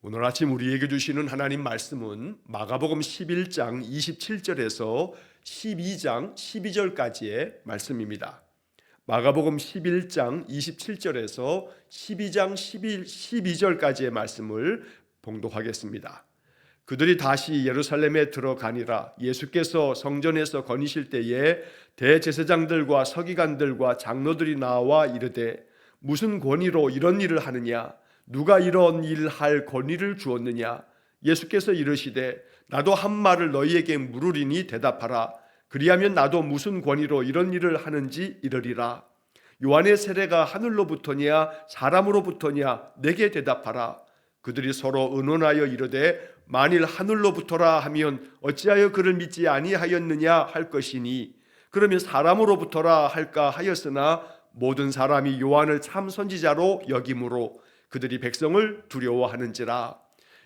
오늘 아침 우리에게 주시는 하나님 말씀은 마가복음 11장 27절에서 12장 12절까지의 말씀입니다. 마가복음 11장 27절에서 12장 12절까지의 말씀을 봉독하겠습니다. 그들이 다시 예루살렘에 들어가니라. 예수께서 성전에서 거니실 때에 대제사장들과 서기관들과 장로들이 나와 이르되 무슨 권위로 이런 일을 하느냐? 누가 이런 일을 할 권위를 주었느냐? 예수께서 이르시되 나도 한 말을 너희에게 물으리니 대답하라. 그리하면 나도 무슨 권위로 이런 일을 하는지 이르리라. 요한의 세례가 하늘로부터냐 사람으로부터냐? 내게 대답하라. 그들이 서로 의논하여 이르되 만일 하늘로부터라 하면 어찌하여 그를 믿지 아니하였느냐 할 것이니 그러면 사람으로부터라 할까 하였으나 모든 사람이 요한을 참 선지자로 여김으로 그들이 백성을 두려워하는지라.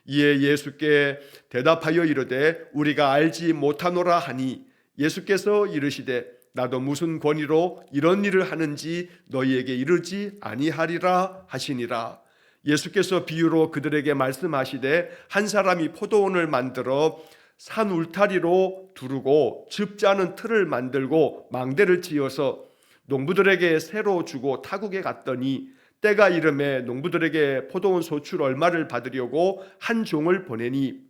이에 예수께 대답하여 이르되 우리가 알지 못하노라 하니 예수께서 이르시되 나도 무슨 권위로 이런 일을 하는지 너희에게 이르지 아니하리라 하시니라. 예수께서 비유로 그들에게 말씀하시되 한 사람이 포도원을 만들어 산 울타리로 두르고 즙 짜는 틀을 만들고 망대를 지어서 농부들에게 새로 주고 타국에 갔더니 때가 이름에 농부들에게 포도원 소출 얼마를 받으려고 한 종을 보내니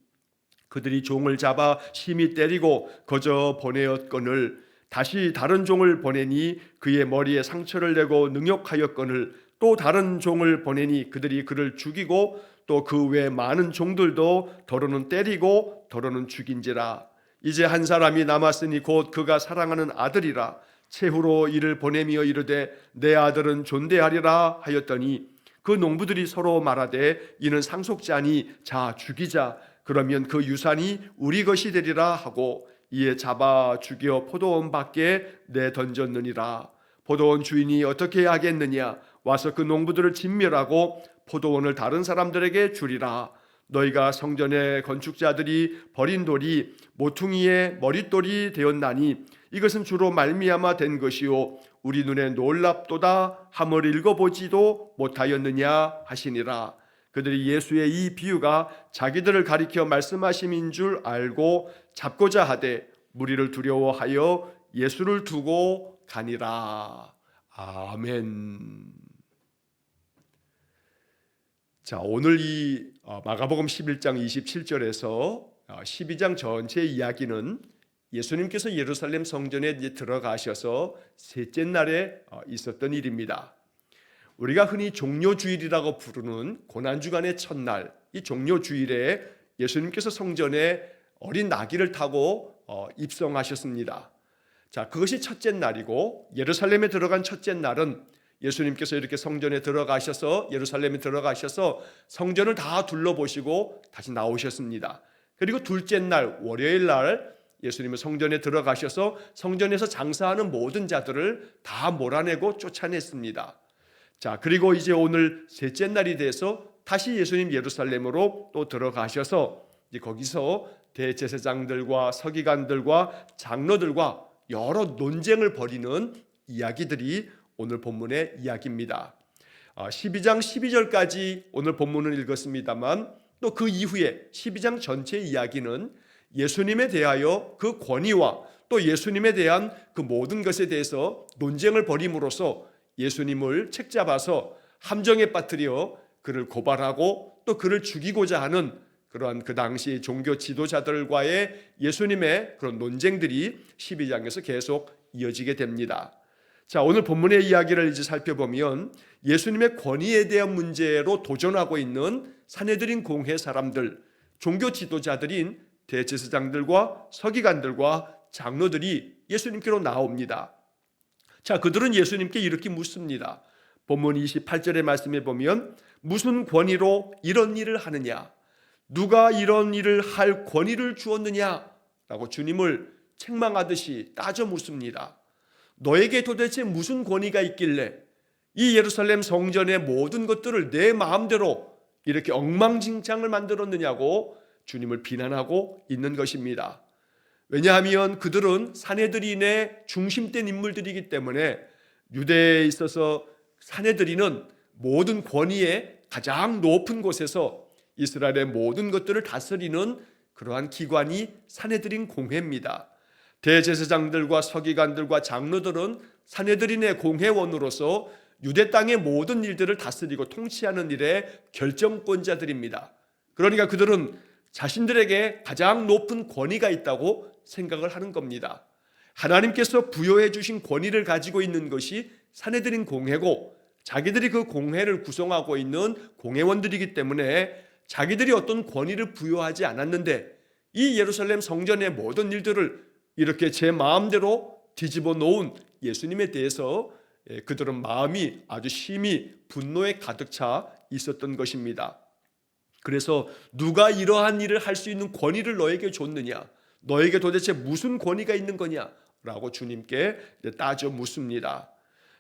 그들이 종을 잡아 심히 때리고 거저 보내었거늘 다시 다른 종을 보내니 그의 머리에 상처를 내고 능욕하였거늘 또 다른 종을 보내니 그들이 그를 죽이고 또 그 외 많은 종들도 더러는 때리고 더러는 죽인지라. 이제 한 사람이 남았으니 곧 그가 사랑하는 아들이라. 최후로 이를 보내며 이르되 내 아들은 존대하리라 하였더니 그 농부들이 서로 말하되 이는 상속자니 자 죽이자. 그러면 그 유산이 우리 것이 되리라 하고 이에 잡아 죽여 포도원 밖에 내던졌느니라. 포도원 주인이 어떻게 하겠느냐? 와서 그 농부들을 진멸하고 포도원을 다른 사람들에게 주리라. 너희가 성전의 건축자들이 버린 돌이 모퉁이의 머릿돌이 되었나니 이것은 주로 말미암아 된 것이요 우리 눈에 놀랍도다 함을 읽어보지도 못하였느냐 하시니라. 그들이 예수의 이 비유가 자기들을 가리켜 말씀하심인 줄 알고 잡고자 하되 무리를 두려워하여 예수를 두고 가니라. 아멘. 자, 오늘 이 마가복음 11장 27절에서 12장 전체 이야기는 예수님께서 예루살렘 성전에 이제 들어가셔서 셋째 날에 있었던 일입니다. 우리가 흔히 종료주일이라고 부르는 고난주간의 첫날, 이 종료주일에 예수님께서 성전에 어린 나귀를 타고 입성하셨습니다. 자, 그것이 첫째 날이고 예루살렘에 들어간 첫째 날은 예수님께서 이렇게 성전에 들어가셔서 예루살렘에 들어가셔서 성전을 다 둘러보시고 다시 나오셨습니다. 그리고 둘째 날 월요일 날 예수님은 성전에 들어가셔서 성전에서 장사하는 모든 자들을 다 몰아내고 쫓아냈습니다. 자, 그리고 이제 오늘 셋째 날이 돼서 다시 예수님 예루살렘으로 또 들어가셔서 이제 거기서 대제사장들과 서기관들과 장로들과 여러 논쟁을 벌이는 이야기들이 오늘 본문의 이야기입니다. 12장 12절까지 오늘 본문을 읽었습니다만 또 그 이후에 12장 전체 이야기는 예수님에 대하여 그 권위와 또 예수님에 대한 그 모든 것에 대해서 논쟁을 벌임으로써 예수님을 책잡아서 함정에 빠뜨려 그를 고발하고 또 그를 죽이고자 하는 그러한 그 당시 종교 지도자들과의 예수님의 그런 논쟁들이 12장에서 계속 이어지게 됩니다. 자, 오늘 본문의 이야기를 이제 살펴보면 예수님의 권위에 대한 문제로 도전하고 있는 산헤드린 공회 사람들, 종교 지도자들인 대제사장들과 서기관들과 장로들이 예수님께로 나옵니다. 자, 그들은 예수님께 이렇게 묻습니다. 본문 28절의 말씀에 보면 무슨 권위로 이런 일을 하느냐? 누가 이런 일을 할 권위를 주었느냐? 라고 주님을 책망하듯이 따져 묻습니다. 너에게 도대체 무슨 권위가 있길래 이 예루살렘 성전의 모든 것들을 내 마음대로 이렇게 엉망진창을 만들었느냐고 주님을 비난하고 있는 것입니다. 왜냐하면 그들은 산헤드린의 중심된 인물들이기 때문에 유대에 있어서 산헤드린은 모든 권위의 가장 높은 곳에서 이스라엘의 모든 것들을 다스리는 그러한 기관이 산헤드린 공회입니다. 대제사장들과 서기관들과 장로들은 산헤드린의 공회원으로서 유대 땅의 모든 일들을 다스리고 통치하는 일의 결정권자들입니다. 그러니까 그들은 자신들에게 가장 높은 권위가 있다고 생각을 하는 겁니다. 하나님께서 부여해 주신 권위를 가지고 있는 것이 산헤드린 공회고 자기들이 그 공회를 구성하고 있는 공회원들이기 때문에 자기들이 어떤 권위를 부여하지 않았는데 이 예루살렘 성전의 모든 일들을 이렇게 제 마음대로 뒤집어 놓은 예수님에 대해서 그들은 마음이 아주 심히 분노에 가득 차 있었던 것입니다. 그래서 누가 이러한 일을 할 수 있는 권위를 너에게 줬느냐? 너에게 도대체 무슨 권위가 있는 거냐? 라고 주님께 따져 묻습니다.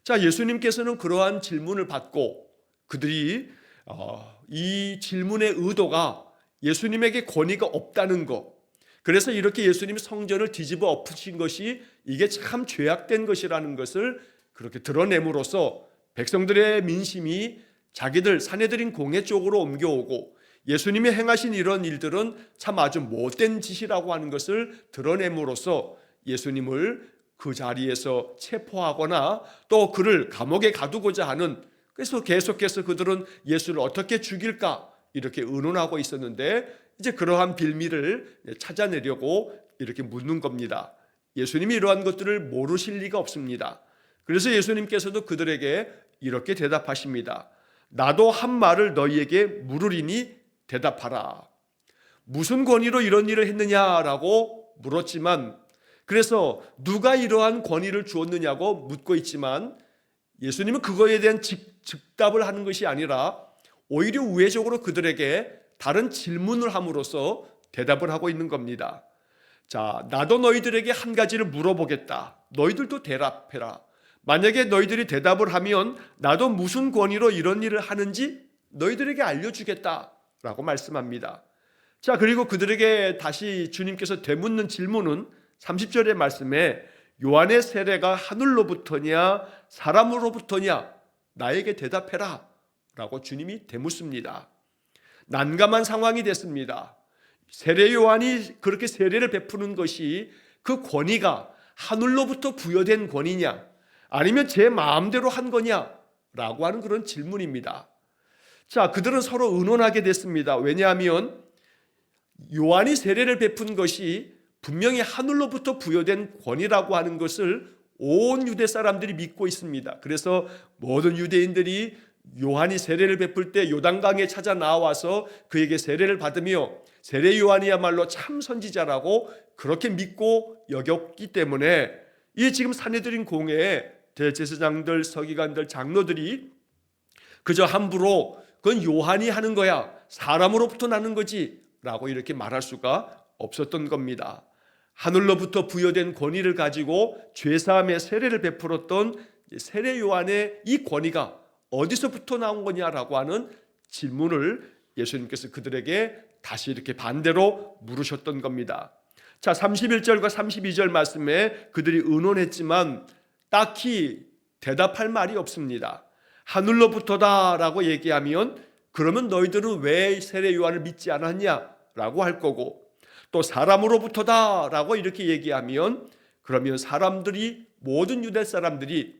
자, 예수님께서는 그러한 질문을 받고 그들이 이 질문의 의도가 예수님에게 권위가 없다는 것, 그래서 이렇게 예수님이 성전을 뒤집어 엎으신 것이 이게 참 죄악된 것이라는 것을 그렇게 드러냄으로써 백성들의 민심이 자기들 산헤드린 공회 쪽으로 옮겨오고 예수님이 행하신 이런 일들은 참 아주 못된 짓이라고 하는 것을 드러냄으로써 예수님을 그 자리에서 체포하거나 또 그를 감옥에 가두고자 하는, 그래서 계속해서 그들은 예수를 어떻게 죽일까 이렇게 의논하고 있었는데 이제 그러한 빌미를 찾아내려고 이렇게 묻는 겁니다. 예수님이 이러한 것들을 모르실 리가 없습니다. 그래서 예수님께서도 그들에게 이렇게 대답하십니다. 나도 한 말을 너희에게 물으리니 대답하라. 무슨 권위로 이런 일을 했느냐라고 물었지만, 그래서 누가 이러한 권위를 주었느냐고 묻고 있지만 예수님은 그거에 대한 즉답을 하는 것이 아니라 오히려 우회적으로 그들에게 다른 질문을 함으로써 대답을 하고 있는 겁니다. 자, 나도 너희들에게 한 가지를 물어보겠다. 너희들도 대답해라. 만약에 너희들이 대답을 하면 나도 무슨 권위로 이런 일을 하는지 너희들에게 알려주겠다 라고 말씀합니다. 자, 그리고 그들에게 다시 주님께서 되묻는 질문은 30절의 말씀에 요한의 세례가 하늘로부터냐 사람으로부터냐 나에게 대답해라 라고 주님이 되묻습니다. 난감한 상황이 됐습니다. 세례 요한이 그렇게 세례를 베푸는 것이 그 권위가 하늘로부터 부여된 권위냐 아니면 제 마음대로 한 거냐 라고 하는 그런 질문입니다. 자, 그들은 서로 의논하게 됐습니다. 왜냐하면 요한이 세례를 베푼 것이 분명히 하늘로부터 부여된 권위라고 하는 것을 온 유대 사람들이 믿고 있습니다. 그래서 모든 유대인들이 요한이 세례를 베풀 때 요단강에 찾아 나와서 그에게 세례를 받으며 세례 요한이야말로 참 선지자라고 그렇게 믿고 여겼기 때문에 이 지금 산헤드린 공회에 대제사장들, 서기관들, 장로들이 그저 함부로 그건 요한이 하는 거야, 사람으로부터 나는 거지 라고 이렇게 말할 수가 없었던 겁니다. 하늘로부터 부여된 권위를 가지고 죄사함의 세례를 베풀었던 세례 요한의 이 권위가 어디서부터 나온 거냐라고 하는 질문을 예수님께서 그들에게 다시 이렇게 반대로 물으셨던 겁니다. 자, 31절과 32절 말씀에 그들이 의논했지만 딱히 대답할 말이 없습니다. 하늘로부터다라고 얘기하면 그러면 너희들은 왜 세례 요한을 믿지 않았냐라고 할 거고, 또 사람으로부터다라고 이렇게 얘기하면 그러면 사람들이, 모든 유대 사람들이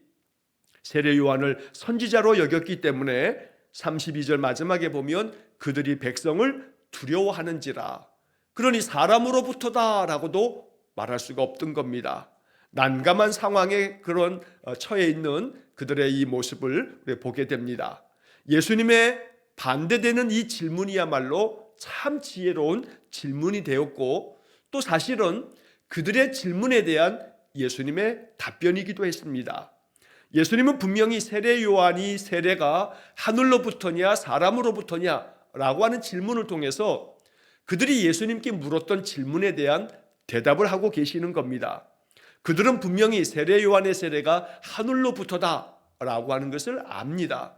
세례 요한을 선지자로 여겼기 때문에 32절 마지막에 보면 그들이 백성을 두려워하는지라, 그러니 사람으로부터다라고도 말할 수가 없던 겁니다. 난감한 상황에 그런 처해 있는 그들의 이 모습을 보게 됩니다. 예수님의 반대되는 이 질문이야말로 참 지혜로운 질문이 되었고, 또 사실은 그들의 질문에 대한 예수님의 답변이기도 했습니다. 예수님은 분명히 세례 요한이 세례가 하늘로부터냐 사람으로부터냐 라고 하는 질문을 통해서 그들이 예수님께 물었던 질문에 대한 대답을 하고 계시는 겁니다. 그들은 분명히 세례 요한의 세례가 하늘로부터다 라고 하는 것을 압니다.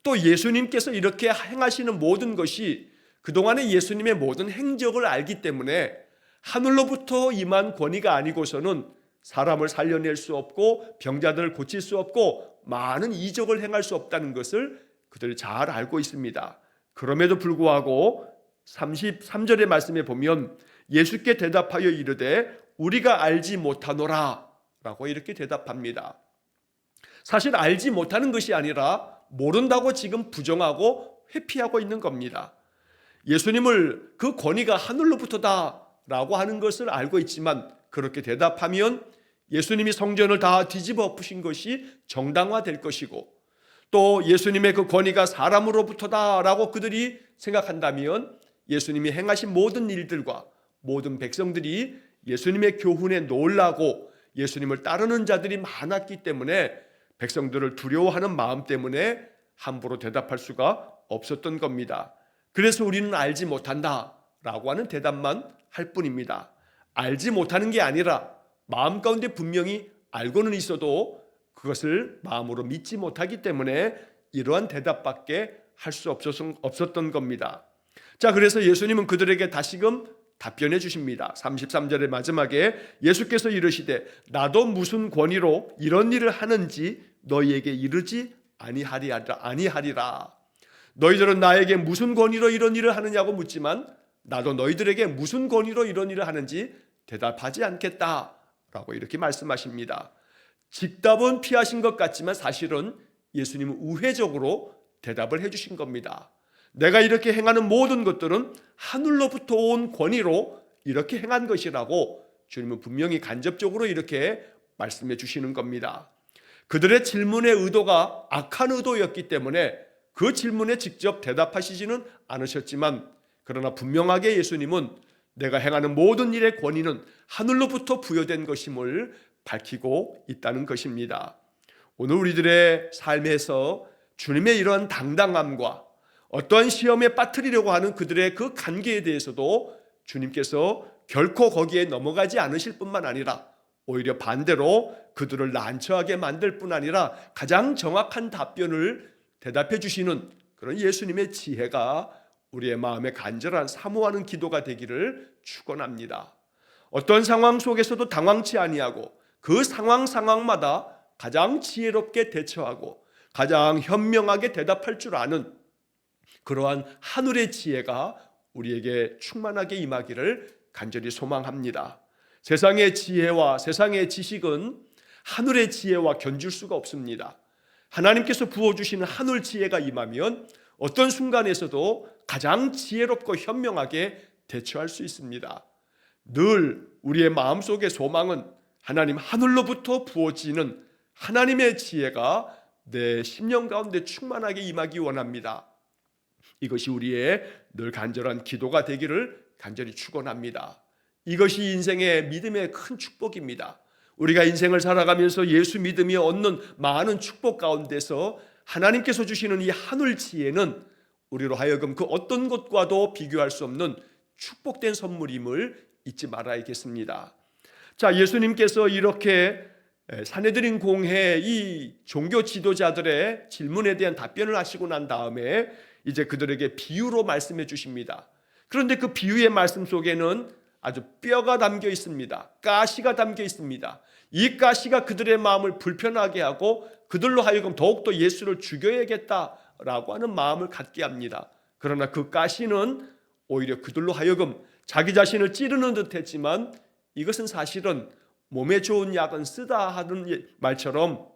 또 예수님께서 이렇게 행하시는 모든 것이 그동안의 예수님의 모든 행적을 알기 때문에 하늘로부터 임한 권위가 아니고서는 사람을 살려낼 수 없고 병자들을 고칠 수 없고 많은 이적을 행할 수 없다는 것을 그들이 잘 알고 있습니다. 그럼에도 불구하고 33절의 말씀에 보면 예수께 대답하여 이르되 우리가 알지 못하노라 라고 이렇게 대답합니다. 사실 알지 못하는 것이 아니라 모른다고 지금 부정하고 회피하고 있는 겁니다. 예수님을 그 권위가 하늘로부터다 라고 하는 것을 알고 있지만 그렇게 대답하면 예수님이 성전을 다 뒤집어 엎으신 것이 정당화될 것이고, 또 예수님의 그 권위가 사람으로부터다 라고 그들이 생각한다면 예수님이 행하신 모든 일들과 모든 백성들이 예수님의 교훈에 놀라고 예수님을 따르는 자들이 많았기 때문에 백성들을 두려워하는 마음 때문에 함부로 대답할 수가 없었던 겁니다. 그래서 우리는 알지 못한다 라고 하는 대답만 할 뿐입니다. 알지 못하는 게 아니라 마음 가운데 분명히 알고는 있어도 그것을 마음으로 믿지 못하기 때문에 이러한 대답밖에 할 수 없었던 겁니다. 자, 그래서 예수님은 그들에게 다시금 답변해 주십니다. 33절의 마지막에 예수께서 이르시되 나도 무슨 권위로 이런 일을 하는지 너희에게 이르지 아니하리라. 너희들은 나에게 무슨 권위로 이런 일을 하느냐고 묻지만 나도 너희들에게 무슨 권위로 이런 일을 하는지 대답하지 않겠다라고 이렇게 말씀하십니다. 직답은 피하신 것 같지만 사실은 예수님은 우회적으로 대답을 해주신 겁니다. 내가 이렇게 행하는 모든 것들은 하늘로부터 온 권위로 이렇게 행한 것이라고 주님은 분명히 간접적으로 이렇게 말씀해 주시는 겁니다. 그들의 질문의 의도가 악한 의도였기 때문에 그 질문에 직접 대답하시지는 않으셨지만, 그러나 분명하게 예수님은 내가 행하는 모든 일의 권위는 하늘로부터 부여된 것임을 밝히고 있다는 것입니다. 오늘 우리들의 삶에서 주님의 이러한 당당함과 어떠한 시험에 빠뜨리려고 하는 그들의 그 간계에 대해서도 주님께서 결코 거기에 넘어가지 않으실 뿐만 아니라 오히려 반대로 그들을 난처하게 만들 뿐 아니라 가장 정확한 답변을 대답해 주시는 그런 예수님의 지혜가 우리의 마음에 간절한 사모하는 기도가 되기를 축원합니다. 어떤 상황 속에서도 당황치 아니하고 그 상황마다 가장 지혜롭게 대처하고 가장 현명하게 대답할 줄 아는 그러한 하늘의 지혜가 우리에게 충만하게 임하기를 간절히 소망합니다. 세상의 지혜와 세상의 지식은 하늘의 지혜와 견줄 수가 없습니다. 하나님께서 부어주시는 하늘 지혜가 임하면 어떤 순간에서도 가장 지혜롭고 현명하게 대처할 수 있습니다. 늘 우리의 마음속의 소망은 하나님 하늘로부터 부어지는 하나님의 지혜가 내 심령 가운데 충만하게 임하기 원합니다. 이것이 우리의 늘 간절한 기도가 되기를 간절히 축원합니다. 이것이 인생의 믿음의 큰 축복입니다. 우리가 인생을 살아가면서 예수 믿음이 얻는 많은 축복 가운데서 하나님께서 주시는 이 하늘 지혜는 우리로 하여금 그 어떤 것과도 비교할 수 없는 축복된 선물임을 잊지 말아야겠습니다. 자, 예수님께서 이렇게 산헤드린 공회 이 종교 지도자들의 질문에 대한 답변을 하시고 난 다음에 이제 그들에게 비유로 말씀해 주십니다. 그런데 그 비유의 말씀 속에는 아주 뼈가 담겨 있습니다. 가시가 담겨 있습니다. 이 가시가 그들의 마음을 불편하게 하고 그들로 하여금 더욱더 예수를 죽여야겠다라고 하는 마음을 갖게 합니다. 그러나 그 가시는 오히려 그들로 하여금 자기 자신을 찌르는 듯 했지만 이것은 사실은 몸에 좋은 약은 쓰다 하는 말처럼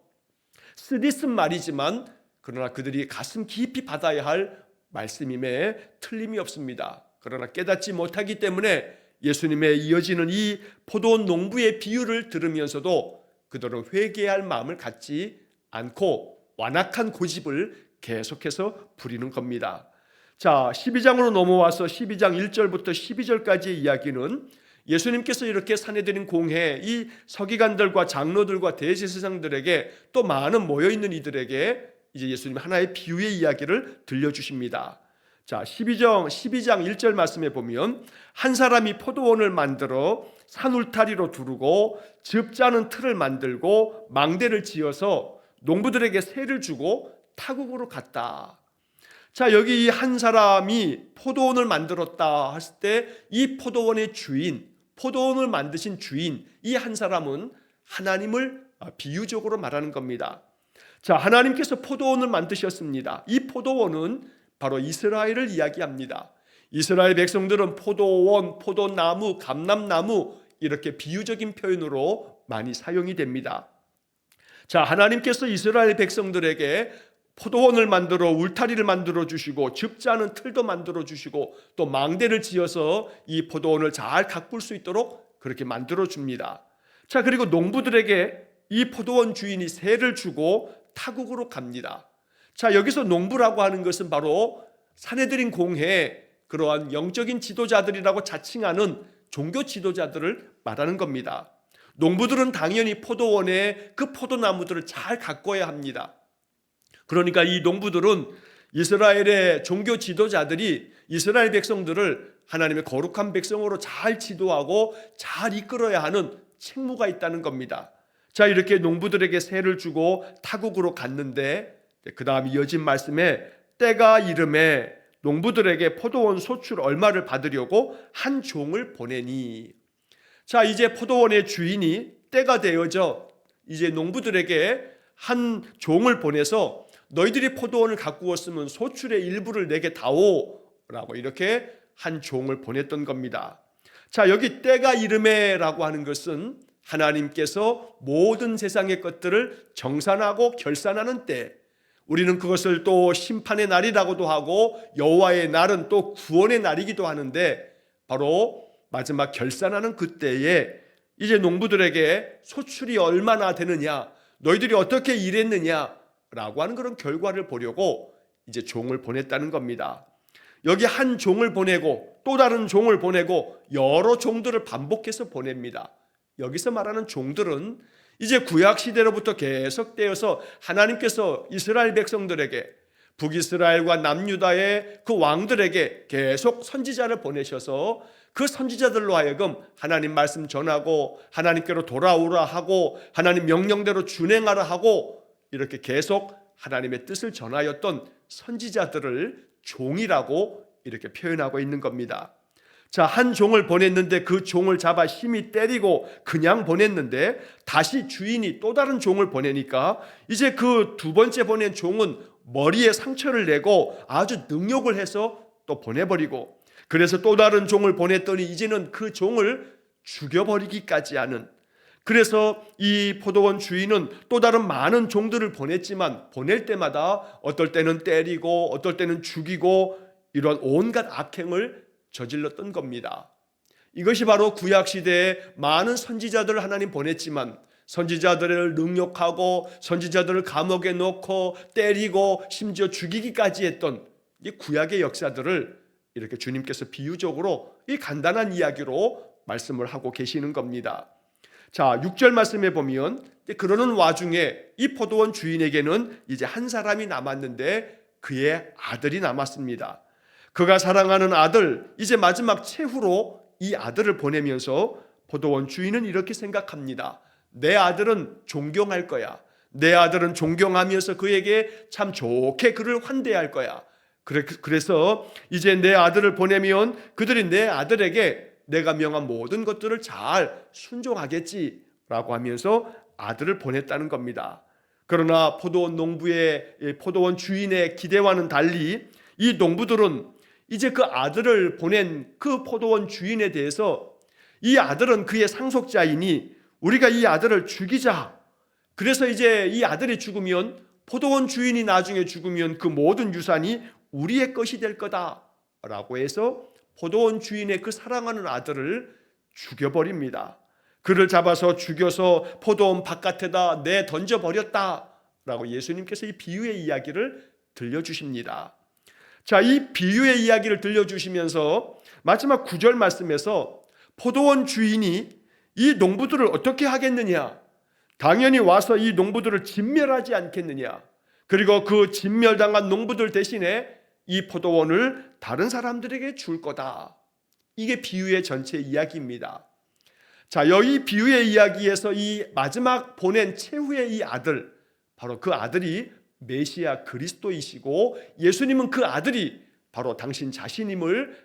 쓰디쓴 말이지만 그러나 그들이 가슴 깊이 받아야 할 말씀임에 틀림이 없습니다. 그러나 깨닫지 못하기 때문에 예수님의 이어지는 이 포도원 농부의 비유를 들으면서도 그들은 회개할 마음을 갖지 않고 완악한 고집을 계속해서 부리는 겁니다. 자, 12장으로 넘어와서 12장 1절부터 12절까지의 이야기는 예수님께서 이렇게 산헤드린 공회 이 서기관들과 장로들과 대제사장들에게 또 많은 모여있는 이들에게 이제 예수님 하나의 비유의 이야기를 들려주십니다. 자, 12장 1절 말씀에 보면 한 사람이 포도원을 만들어 산울타리로 두르고 즙 짜는 틀을 만들고 망대를 지어서 농부들에게 세를 주고 타국으로 갔다. 자, 여기 한 사람이 포도원을 만들었다 했을 때 이 포도원의 주인, 포도원을 만드신 주인, 이 한 사람은 하나님을 비유적으로 말하는 겁니다. 자, 하나님께서 포도원을 만드셨습니다. 이 포도원은 바로 이스라엘을 이야기합니다. 이스라엘 백성들은 포도원, 포도나무, 감람나무 이렇게 비유적인 표현으로 많이 사용이 됩니다. 자, 하나님께서 이스라엘 백성들에게 포도원을 만들어 울타리를 만들어 주시고 줍지 않은 틀도 만들어 주시고 또 망대를 지어서 이 포도원을 잘 가꿀 수 있도록 그렇게 만들어 줍니다. 자, 그리고 농부들에게 이 포도원 주인이 세를 주고 타국으로 갑니다. 자, 여기서 농부라고 하는 것은 바로 산헤드린 공회의 그러한 영적인 지도자들이라고 자칭하는 종교 지도자들을 말하는 겁니다. 농부들은 당연히 포도원에 그 포도나무들을 잘 가꿔야 합니다. 그러니까 이 농부들은 이스라엘의 종교 지도자들이 이스라엘 백성들을 하나님의 거룩한 백성으로 잘 지도하고 잘 이끌어야 하는 책무가 있다는 겁니다. 자, 이렇게 농부들에게 세를 주고 타국으로 갔는데 그 다음 이어진 말씀에 때가 이름에 농부들에게 포도원 소출 얼마를 받으려고 한 종을 보내니. 자, 이제 포도원의 주인이 때가 되어져 이제 농부들에게 한 종을 보내서 너희들이 포도원을 가꾸었으면 소출의 일부를 내게 다오 라고 이렇게 한 종을 보냈던 겁니다. 자, 여기 때가 이름에 라고 하는 것은 하나님께서 모든 세상의 것들을 정산하고 결산하는 때, 우리는 그것을 또 심판의 날이라고도 하고 여호와의 날은 또 구원의 날이기도 하는데, 바로 마지막 결산하는 그때에 이제 농부들에게 소출이 얼마나 되느냐, 너희들이 어떻게 일했느냐 라고 하는 그런 결과를 보려고 이제 종을 보냈다는 겁니다. 여기 한 종을 보내고 또 다른 종을 보내고 여러 종들을 반복해서 보냅니다. 여기서 말하는 종들은 이제 구약 시대로부터 계속되어서 하나님께서 이스라엘 백성들에게 북이스라엘과 남유다의 그 왕들에게 계속 선지자를 보내셔서 그 선지자들로 하여금 하나님 말씀 전하고 하나님께로 돌아오라 하고 하나님 명령대로 준행하라 하고 이렇게 계속 하나님의 뜻을 전하였던 선지자들을 종이라고 이렇게 표현하고 있는 겁니다. 자, 한 종을 보냈는데 그 종을 잡아 힘이 때리고 그냥 보냈는데 다시 주인이 또 다른 종을 보내니까 이제 그 두 번째 보낸 종은 머리에 상처를 내고 아주 능욕을 해서 또 보내버리고, 그래서 또 다른 종을 보냈더니 이제는 그 종을 죽여버리기까지 하는, 그래서 이 포도원 주인은 또 다른 많은 종들을 보냈지만 보낼 때마다 어떨 때는 때리고 어떨 때는 죽이고 이런 온갖 악행을 저질렀던 겁니다. 이것이 바로 구약시대에 많은 선지자들을 하나님 보냈지만 선지자들을 능욕하고 선지자들을 감옥에 넣고 때리고 심지어 죽이기까지 했던 이 구약의 역사들을 이렇게 주님께서 비유적으로 이 간단한 이야기로 말씀을 하고 계시는 겁니다. 자, 6절 말씀에 보면 그러는 와중에 이 포도원 주인에게는 이제 한 사람이 남았는데 그의 아들이 남았습니다. 그가 사랑하는 아들, 이제 마지막 최후로 이 아들을 보내면서 포도원 주인은 이렇게 생각합니다. 내 아들은 존경할 거야. 내 아들은 존경하면서 그에게 참 좋게 그를 환대할 거야. 그래서 이제 내 아들을 보내면 그들이 내 아들에게 내가 명한 모든 것들을 잘 순종하겠지라고 하면서 아들을 보냈다는 겁니다. 그러나 포도원 농부의 포도원 주인의 기대와는 달리 이 농부들은 이제 그 아들을 보낸 그 포도원 주인에 대해서 이 아들은 그의 상속자이니 우리가 이 아들을 죽이자. 그래서 이제 이 아들이 죽으면 포도원 주인이 나중에 죽으면 그 모든 유산이 우리의 것이 될 거다라고 해서 포도원 주인의 그 사랑하는 아들을 죽여버립니다. 그를 잡아서 죽여서 포도원 바깥에다 내던져버렸다라고 예수님께서 이 비유의 이야기를 들려주십니다. 자, 이 비유의 이야기를 들려주시면서 마지막 9절 말씀에서 포도원 주인이 이 농부들을 어떻게 하겠느냐, 당연히 와서 이 농부들을 진멸하지 않겠느냐, 그리고 그 진멸당한 농부들 대신에 이 포도원을 다른 사람들에게 줄 거다. 이게 비유의 전체 이야기입니다. 자, 여기 비유의 이야기에서 이 마지막 보낸 최후의 이 아들, 바로 그 아들이 메시아 그리스도이시고 예수님은 그 아들이 바로 당신 자신임을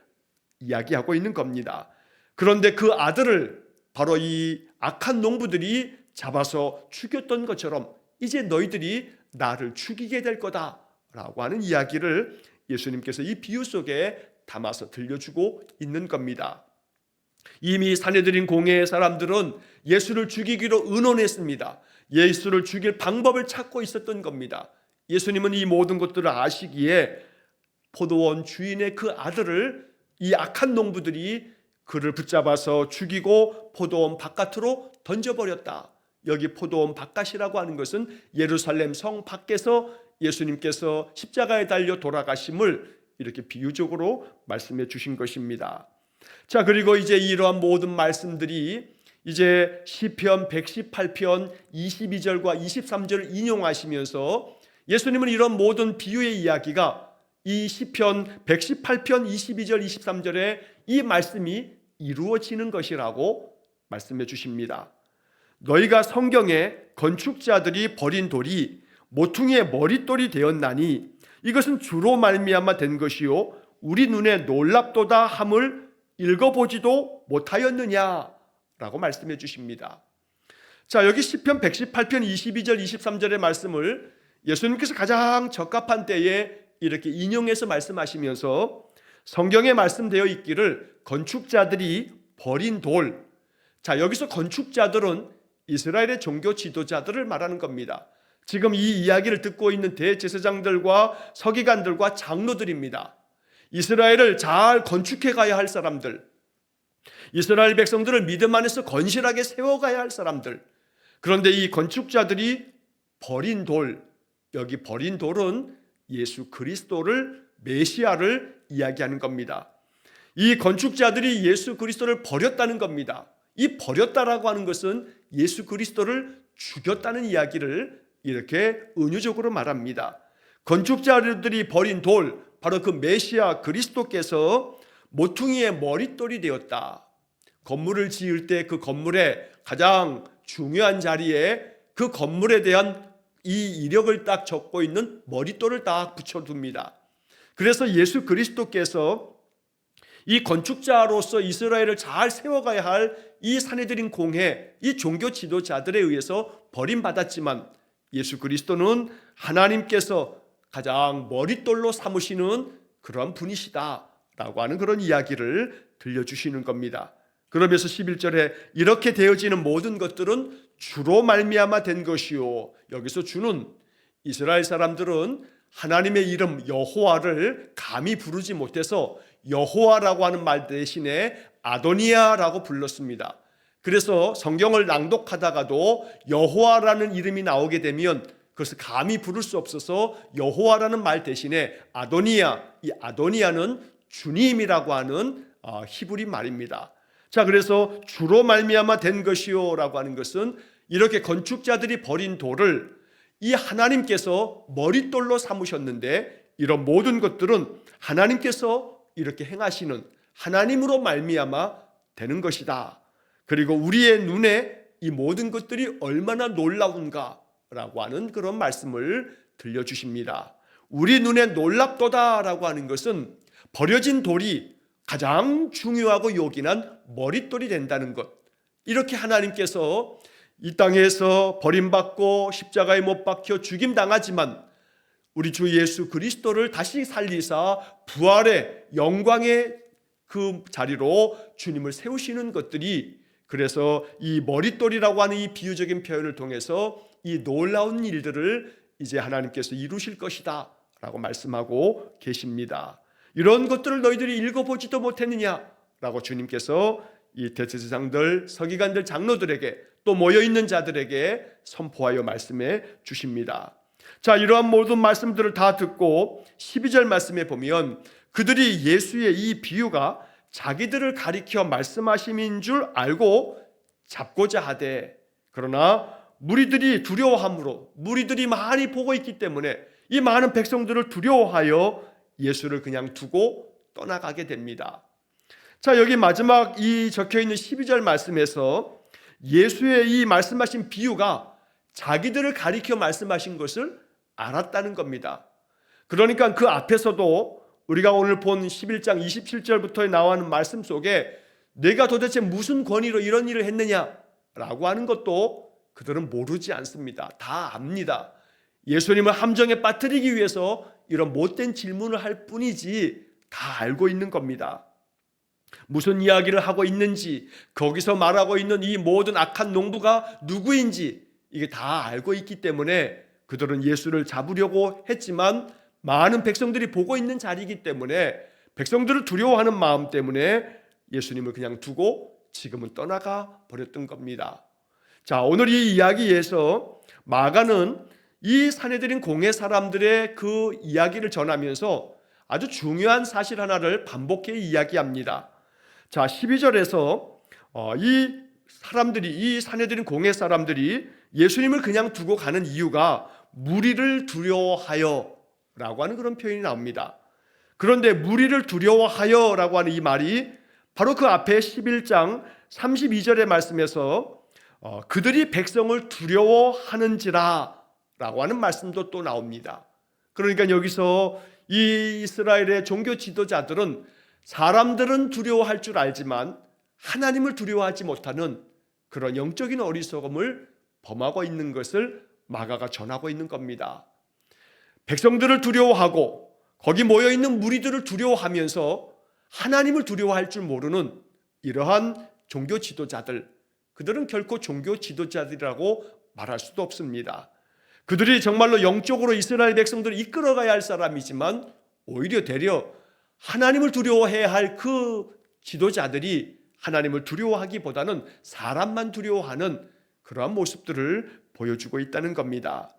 이야기하고 있는 겁니다. 그런데 그 아들을 바로 이 악한 농부들이 잡아서 죽였던 것처럼 이제 너희들이 나를 죽이게 될 거다라고 하는 이야기를 예수님께서 이 비유 속에 담아서 들려주고 있는 겁니다. 이미 산헤드린 공회의 사람들은 예수를 죽이기로 의논했습니다. 예수를 죽일 방법을 찾고 있었던 겁니다. 예수님은 이 모든 것들을 아시기에 포도원 주인의 그 아들을 이 악한 농부들이 그를 붙잡아서 죽이고 포도원 바깥으로 던져버렸다. 여기 포도원 바깥이라고 하는 것은 예루살렘 성 밖에서 예수님께서 십자가에 달려 돌아가심을 이렇게 비유적으로 말씀해 주신 것입니다. 자, 그리고 이제 이러한 모든 말씀들이 이제 시편 118편 22절과 23절을 인용하시면서 예수님은 이런 모든 비유의 이야기가 이 시편 118편 22절 23절에 이 말씀이 이루어지는 것이라고 말씀해 주십니다. 너희가 성경에 건축자들이 버린 돌이 모퉁이의 머릿돌이 되었나니 이것은 주로 말미암아 된 것이요 우리 눈에 놀랍도다 함을 읽어보지도 못하였느냐라고 말씀해 주십니다. 자, 여기 시편 118편 22절 23절의 말씀을 예수님께서 가장 적합한 때에 이렇게 인용해서 말씀하시면서 성경에 말씀되어 있기를 건축자들이 버린 돌. 자, 여기서 건축자들은 이스라엘의 종교 지도자들을 말하는 겁니다. 지금 이 이야기를 듣고 있는 대제사장들과 서기관들과 장로들입니다. 이스라엘을 잘 건축해 가야 할 사람들, 이스라엘 백성들을 믿음 안에서 건실하게 세워가야 할 사람들. 그런데 이 건축자들이 버린 돌, 여기 버린 돌은 예수 그리스도를, 메시아를 이야기하는 겁니다. 이 건축자들이 예수 그리스도를 버렸다는 겁니다. 이 버렸다라고 하는 것은 예수 그리스도를 죽였다는 이야기를 이렇게 은유적으로 말합니다. 건축자들이 버린 돌, 바로 그 메시아 그리스도께서 모퉁이의 머릿돌이 되었다. 건물을 지을 때 그 건물의 가장 중요한 자리에 그 건물에 대한 이 이력을 딱 적고 있는 머릿돌을 딱 붙여둡니다. 그래서 예수 그리스도께서 이 건축자로서 이스라엘을 잘 세워가야 할 이 산헤드린 공회, 이 종교 지도자들에 의해서 버림받았지만 예수 그리스도는 하나님께서 가장 머릿돌로 삼으시는 그런 분이시다라고 하는 그런 이야기를 들려주시는 겁니다. 그러면서 11절에 이렇게 되어지는 모든 것들은 주로 말미암아 된 것이요. 여기서 주는 이스라엘 사람들은 하나님의 이름 여호와를 감히 부르지 못해서 여호와라고 하는 말 대신에 아도니아라고 불렀습니다. 그래서 성경을 낭독하다가도 여호와라는 이름이 나오게 되면 그것을 감히 부를 수 없어서 여호와라는 말 대신에 아도니아, 이 아도니아는 주님이라고 하는 히브리 말입니다. 자, 그래서 주로 말미암아 된 것이요 라고 하는 것은 이렇게 건축자들이 버린 돌을 이 하나님께서 머릿돌로 삼으셨는데 이런 모든 것들은 하나님께서 이렇게 행하시는 하나님으로 말미암아 되는 것이다. 그리고 우리의 눈에 이 모든 것들이 얼마나 놀라운가라고 하는 그런 말씀을 들려주십니다. 우리 눈에 놀랍도다라고 하는 것은 버려진 돌이 가장 중요하고 요긴한 머릿돌이 된다는 것. 이렇게 하나님께서 이 땅에서 버림받고 십자가에 못 박혀 죽임당하지만 우리 주 예수 그리스도를 다시 살리사 부활의 영광의 그 자리로 주님을 세우시는 것들이, 그래서 이 머릿돌이라고 하는 이 비유적인 표현을 통해서 이 놀라운 일들을 이제 하나님께서 이루실 것이다 라고 말씀하고 계십니다. 이런 것들을 너희들이 읽어보지도 못했느냐 라고 주님께서 이 대제사장들, 서기관들, 장로들에게 또 모여있는 자들에게 선포하여 말씀해 주십니다. 자, 이러한 모든 말씀들을 다 듣고 12절 말씀에 보면 그들이 예수의 이 비유가 자기들을 가리켜 말씀하심인 줄 알고 잡고자 하되, 그러나 무리들이 두려워함으로, 무리들이 많이 보고 있기 때문에 이 많은 백성들을 두려워하여 예수를 그냥 두고 떠나가게 됩니다. 자, 여기 마지막 이 적혀있는 12절 말씀에서 예수의 이 말씀하신 비유가 자기들을 가리켜 말씀하신 것을 알았다는 겁니다. 그러니까 그 앞에서도 우리가 오늘 본 11장 27절부터 나오는 말씀 속에 내가 도대체 무슨 권위로 이런 일을 했느냐라고 하는 것도 그들은 모르지 않습니다. 다 압니다. 예수님을 함정에 빠뜨리기 위해서 이런 못된 질문을 할 뿐이지 다 알고 있는 겁니다. 무슨 이야기를 하고 있는지, 거기서 말하고 있는 이 모든 악한 농부가 누구인지 이게 다 알고 있기 때문에 그들은 예수를 잡으려고 했지만 많은 백성들이 보고 있는 자리이기 때문에 백성들을 두려워하는 마음 때문에 예수님을 그냥 두고 지금은 떠나가 버렸던 겁니다. 자, 오늘 이 이야기에서 마가는 이 산헤드린 공회 사람들의 그 이야기를 전하면서 아주 중요한 사실 하나를 반복해 이야기합니다. 자, 12절에서 이 산헤드린 공회 사람들이 예수님을 그냥 두고 가는 이유가 무리를 두려워하여 라고 하는 그런 표현이 나옵니다. 그런데 무리를 두려워하여 라고 하는 이 말이 바로 그 앞에 11장 32절의 말씀에서 그들이 백성을 두려워하는지라 라고 하는 말씀도 또 나옵니다. 그러니까 여기서 이 이스라엘의 종교 지도자들은 사람들은 두려워할 줄 알지만 하나님을 두려워하지 못하는 그런 영적인 어리석음을 범하고 있는 것을 마가가 전하고 있는 겁니다. 백성들을 두려워하고 거기 모여있는 무리들을 두려워하면서 하나님을 두려워할 줄 모르는 이러한 종교 지도자들, 그들은 결코 종교 지도자들이라고 말할 수도 없습니다. 그들이 정말로 영적으로 이스라엘 백성들을 이끌어가야 할 사람이지만 오히려 되려 하나님을 두려워해야 할 그 지도자들이 하나님을 두려워하기보다는 사람만 두려워하는 그러한 모습들을 보여주고 있다는 겁니다.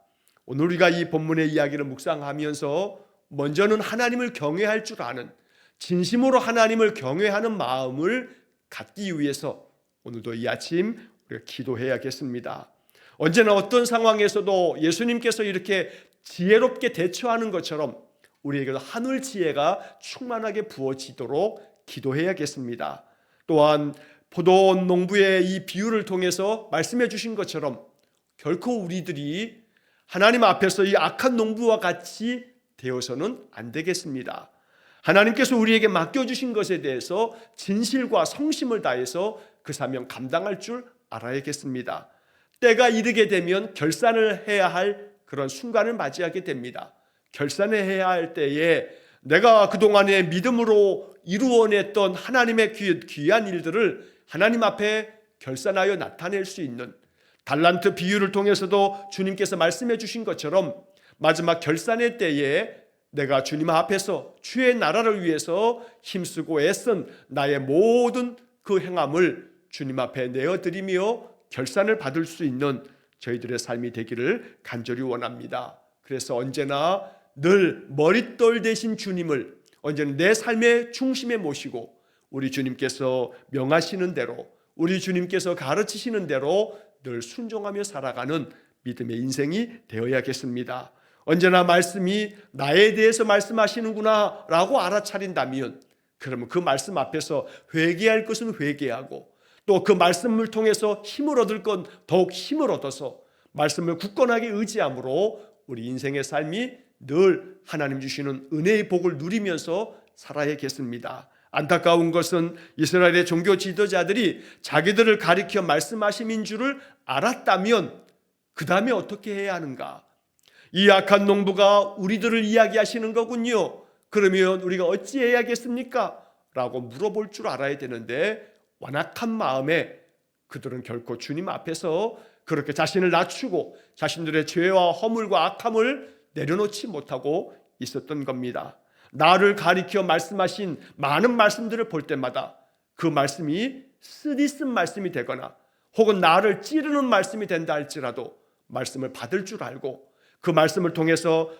오늘 우리가 이 본문의 이야기를 묵상하면서 먼저는 하나님을 경외할 줄 아는, 진심으로 하나님을 경외하는 마음을 갖기 위해서 오늘도 이 아침 우리가 기도해야겠습니다. 언제나 어떤 상황에서도 예수님께서 이렇게 지혜롭게 대처하는 것처럼 우리에게도 하늘 지혜가 충만하게 부어지도록 기도해야겠습니다. 또한 포도원 농부의 이 비유를 통해서 말씀해 주신 것처럼 결코 우리들이 하나님 앞에서 이 악한 농부와 같이 되어서는 안 되겠습니다. 하나님께서 우리에게 맡겨주신 것에 대해서 진실과 성심을 다해서 그 사명 감당할 줄 알아야겠습니다. 때가 이르게 되면 결산을 해야 할 그런 순간을 맞이하게 됩니다. 결산을 해야 할 때에 내가 그동안에 믿음으로 이루어냈던 하나님의 귀한 일들을 하나님 앞에 결산하여 나타낼 수 있는, 달란트 비유를 통해서도 주님께서 말씀해 주신 것처럼 마지막 결산의 때에 내가 주님 앞에서 주의 나라를 위해서 힘쓰고 애쓴 나의 모든 그 행함을 주님 앞에 내어드리며 결산을 받을 수 있는 저희들의 삶이 되기를 간절히 원합니다. 그래서 언제나 늘 머릿돌 대신 주님을 언제나 내 삶의 중심에 모시고 우리 주님께서 명하시는 대로, 우리 주님께서 가르치시는 대로 늘 순종하며 살아가는 믿음의 인생이 되어야겠습니다. 언제나 말씀이 나에 대해서 말씀하시는구나 라고 알아차린다면 그러면 그 말씀 앞에서 회개할 것은 회개하고 또 그 말씀을 통해서 힘을 얻을 건 더욱 힘을 얻어서 말씀을 굳건하게 의지함으로 우리 인생의 삶이 늘 하나님 주시는 은혜의 복을 누리면서 살아야겠습니다. 안타까운 것은 이스라엘의 종교 지도자들이 자기들을 가리켜 말씀하심인 줄을 알았다면 그 다음에 어떻게 해야 하는가? 이 악한 농부가 우리들을 이야기하시는 거군요. 그러면 우리가 어찌해야겠습니까? 라고 물어볼 줄 알아야 되는데 완악한 마음에 그들은 결코 주님 앞에서 그렇게 자신을 낮추고 자신들의 죄와 허물과 악함을 내려놓지 못하고 있었던 겁니다. 나를 가리켜 말씀하신 많은 말씀들을 볼 때마다 그 말씀이 쓰디쓴 말씀이 되거나 혹은 나를 찌르는 말씀이 된다 할지라도 말씀을 받을 줄 알고 그 말씀을 통해서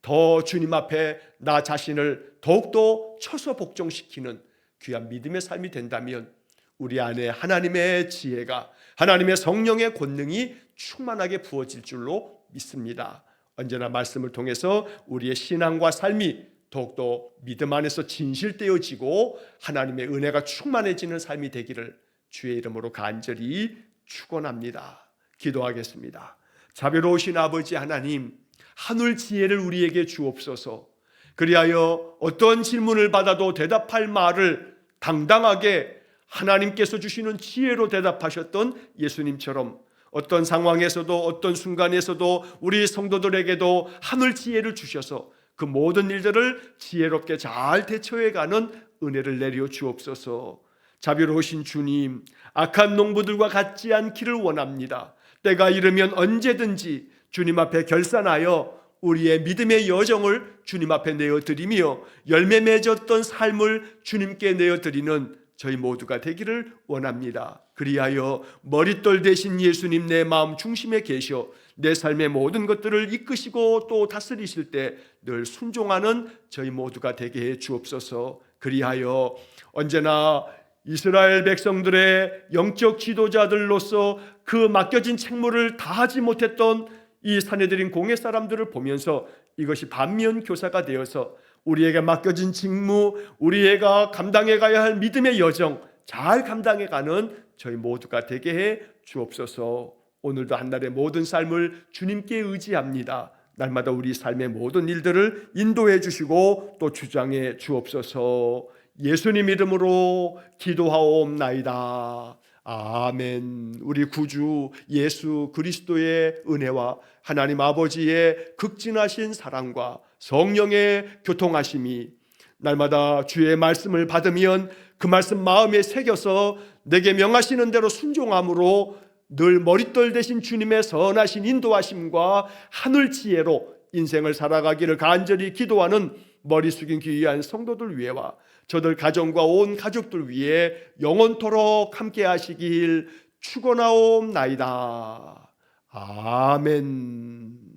더 주님 앞에 나 자신을 더욱더 쳐서 복종시키는 귀한 믿음의 삶이 된다면 우리 안에 하나님의 지혜가, 하나님의 성령의 권능이 충만하게 부어질 줄로 믿습니다. 언제나 말씀을 통해서 우리의 신앙과 삶이 더욱더 믿음 안에서 진실되어지고 하나님의 은혜가 충만해지는 삶이 되기를 주의 이름으로 간절히 축원합니다. 기도하겠습니다. 자비로우신 아버지 하나님, 하늘 지혜를 우리에게 주옵소서. 그리하여 어떤 질문을 받아도 대답할 말을 당당하게 하나님께서 주시는 지혜로 대답하셨던 예수님처럼 어떤 상황에서도 어떤 순간에서도 우리 성도들에게도 하늘 지혜를 주셔서 그 모든 일들을 지혜롭게 잘 대처해가는 은혜를 내려 주옵소서. 자비로우신 주님, 악한 농부들과 같지 않기를 원합니다. 때가 이르면 언제든지 주님 앞에 결산하여 우리의 믿음의 여정을 주님 앞에 내어드리며 열매 맺었던 삶을 주님께 내어드리는 저희 모두가 되기를 원합니다. 그리하여 머릿돌 대신 예수님 내 마음 중심에 계셔 내 삶의 모든 것들을 이끄시고 또 다스리실 때 늘 순종하는 저희 모두가 되게 해 주옵소서. 그리하여 언제나 이스라엘 백성들의 영적 지도자들로서 그 맡겨진 책무를 다하지 못했던 이 사내들인 공회 사람들을 보면서 이것이 반면 교사가 되어서 우리에게 맡겨진 직무, 우리가 감당해 가야 할 믿음의 여정 잘 감당해가는 저희 모두가 되게 해 주옵소서. 오늘도 한날의 모든 삶을 주님께 의지합니다. 날마다 우리 삶의 모든 일들을 인도해 주시고 또 주장해 주옵소서. 예수님 이름으로 기도하옵나이다. 아멘. 우리 구주 예수 그리스도의 은혜와 하나님 아버지의 극진하신 사랑과 성령의 교통하심이 날마다 주의 말씀을 받으면 그 말씀 마음에 새겨서 내게 명하시는 대로 순종함으로 늘 머릿돌 대신 주님의 선하신 인도하심과 하늘 지혜로 인생을 살아가기를 간절히 기도하는 머리 숙인 귀한 성도들 위해와 저들 가정과 온 가족들 위해 영원토록 함께 하시길 축원하옵나이다. 아멘.